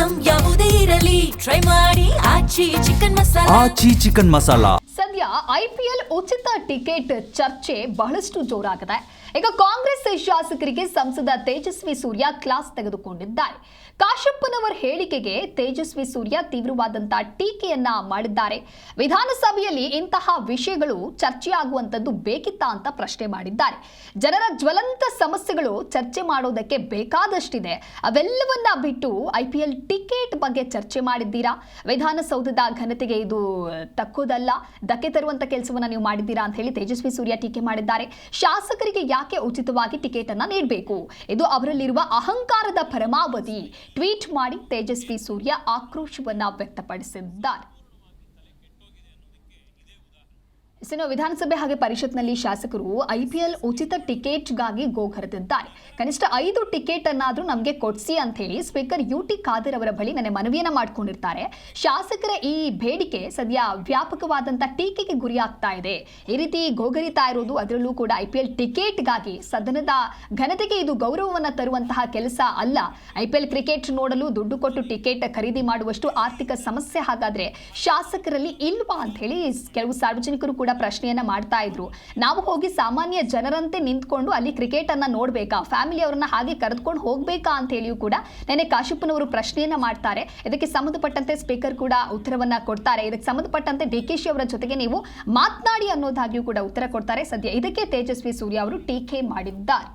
Item ಯಾವುದೇ ಇರಲಿ try ಮಾಡಿ ಆಚಿ ಚಿಕನ್ ಮಸಾಲಾ. ಸದ್ಯ IPL ಉಚಿತ ಟಿಕೆಟ್ ಚರ್ಚೆ ಬಹಳಷ್ಟು ಜೋರಾಗಿದೆ. ಈಗ ಕಾಂಗ್ರೆಸ್ ಶಾಸಕರಿಗೆ ಸಂಸದ ತೇಜಸ್ವಿ ಸೂರ್ಯ ಕ್ಲಾಸ್ ತೆಗೆದುಕೊಂಡಿದ್ದಾರೆ. ಕಾಶಪ್ಪನವರ ಹೇಳಿಕೆಗೆ ತೇಜಸ್ವಿ ಸೂರ್ಯ ತೀವ್ರವಾದಂತಹ ಟೀಕೆಯನ್ನ ಮಾಡಿದ್ದಾರೆ. ವಿಧಾನಸಭೆಯಲ್ಲಿ ಇಂತಹ ವಿಷಯಗಳು ಚರ್ಚೆಯಾಗುವಂತದ್ದು ಬೇಕಿತ್ತಾ ಅಂತ ಪ್ರಶ್ನೆ ಮಾಡಿದ್ದಾರೆ. ಜನರ ಜ್ವಲಂತ ಸಮಸ್ಯೆಗಳು ಚರ್ಚೆ ಮಾಡೋದಕ್ಕೆ ಬೇಕಾದಷ್ಟಿದೆ. ಅವೆಲ್ಲವನ್ನ ಬಿಟ್ಟು IPL ಟಿಕೆಟ್ ಬಗ್ಗೆ ಚರ್ಚೆ ಮಾಡಿದ್ದೀರಾ? ವಿಧಾನಸೌಧದ ಘನತೆಗೆ ಇದು ತಕ್ಕುದಲ್ಲ, ಧಕ್ಕೆ ತರುವಂತ ಕೆಲಸವನ್ನ ನೀವು ಮಾಡಿದ್ದೀರಾ ಅಂತ ಹೇಳಿ ತೇಜಸ್ವಿ ಸೂರ್ಯ ಟೀಕೆ ಮಾಡಿದ್ದಾರೆ. ಶಾಸಕರಿಗೆ ಯಾಕೆ ಉಚಿತವಾಗಿ ಟಿಕೆಟ್ ಅನ್ನ ನೀಡಬೇಕು? ಇದು ಅವರಲ್ಲಿರುವ ಅಹಂಕಾರದ ಪರಮಾವಧಿ. ಟ್ವೀಟ್ ಮಾಡಿ ತೇಜಸ್ವಿ ಸೂರ್ಯ ಆಕ್ರೋಶವನ್ನ ವ್ಯಕ್ತಪಡಿಸಿದ್ದಾರೆ. ವಿಧಾನಸಭೆ ಹಾಗೆ ಪರಿಷತ್ನಲ್ಲಿ ಶಾಸಕರು IPL ಉಚಿತ ಟಿಕೆಟ್ಗಾಗಿ ಗೋಗರೆದಿದ್ದಾರೆ. ಕನಿಷ್ಠ 5 ಟಿಕೆಟ್ ಅನ್ನಾದ್ರೂ ನಮಗೆ ಕೊಡಿಸಿ ಅಂತ ಹೇಳಿ ಸ್ಪೀಕರ್ UT ಖಾದರ್ ಅವರ ಬಳಿ ನನ್ನ ಮನವಿಯನ್ನ ಮಾಡಿಕೊಂಡಿರ್ತಾರೆ. ಶಾಸಕರ ಈ ಬೇಡಿಕೆ ಸದ್ಯ ವ್ಯಾಪಕವಾದಂತಹ ಟೀಕೆಗೆ ಗುರಿಯಾಗ್ತಾ ಇದೆ. ಈ ರೀತಿ ಗೋಗರಿತಾ ಇರೋದು, ಅದರಲ್ಲೂ ಕೂಡ IPL ಟಿಕೆಟ್ಗಾಗಿ ಸದನದ ಘನತೆಗೆ ಇದು ಗೌರವವನ್ನು ತರುವಂತಹ ಕೆಲಸ ಅಲ್ಲ. IPL ಕ್ರಿಕೆಟ್ ನೋಡಲು ದುಡ್ಡು ಕೊಟ್ಟು ಟಿಕೆಟ್ ಖರೀದಿ ಮಾಡುವಷ್ಟು ಆರ್ಥಿಕ ಸಮಸ್ಯೆ ಹಾಗಾದ್ರೆ ಶಾಸಕರಲ್ಲಿ ಇಲ್ವಾ ಅಂತ ಹೇಳಿ ಕೆಲವು ಸಾರ್ವಜನಿಕರು ಕೂಡ ಪ್ರಶ್ನೆಯನ್ನ ಮಾಡ್ತಾ ಇದ್ರು. ನಾವು ಹೋಗಿ ಸಾಮಾನ್ಯ ಜನರಂತೆ ನಿಂತ್ಕೊಂಡು ಅಲ್ಲಿ ಕ್ರಿಕೆಟ್ ಅನ್ನ ನೋಡ್ಬೇಕಾ, ಫ್ಯಾಮಿಲಿ ಅವರನ್ನ ಹಾಗೆ ಕರೆದುಕೊಂಡು ಹೋಗ್ಬೇಕಾ ಅಂತ ಹೇಳಿಯೂ ಕೂಡ ನೆನ್ನೆ ಕಾಶಪ್ಪನವರು ಪ್ರಶ್ನೆಯನ್ನ ಮಾಡ್ತಾರೆ. ಇದಕ್ಕೆ ಸಂಬಂಧಪಟ್ಟಂತೆ ಸ್ಪೀಕರ್ ಕೂಡ ಉತ್ತರವನ್ನ ಕೊಡ್ತಾರೆ. ಇದಕ್ಕೆ ಸಂಬಂಧಪಟ್ಟಂತೆ DKಶಿ ಅವರ ಜೊತೆಗೆ ನೀವು ಮಾತನಾಡಿ ಅನ್ನೋದಾಗಿಯೂ ಕೂಡ ಉತ್ತರ ಕೊಡ್ತಾರೆ. ಸದ್ಯ ಇದಕ್ಕೆ ತೇಜಸ್ವಿ ಸೂರ್ಯ ಅವರು ಟೀಕೆ ಮಾಡಿದ್ದಾರೆ.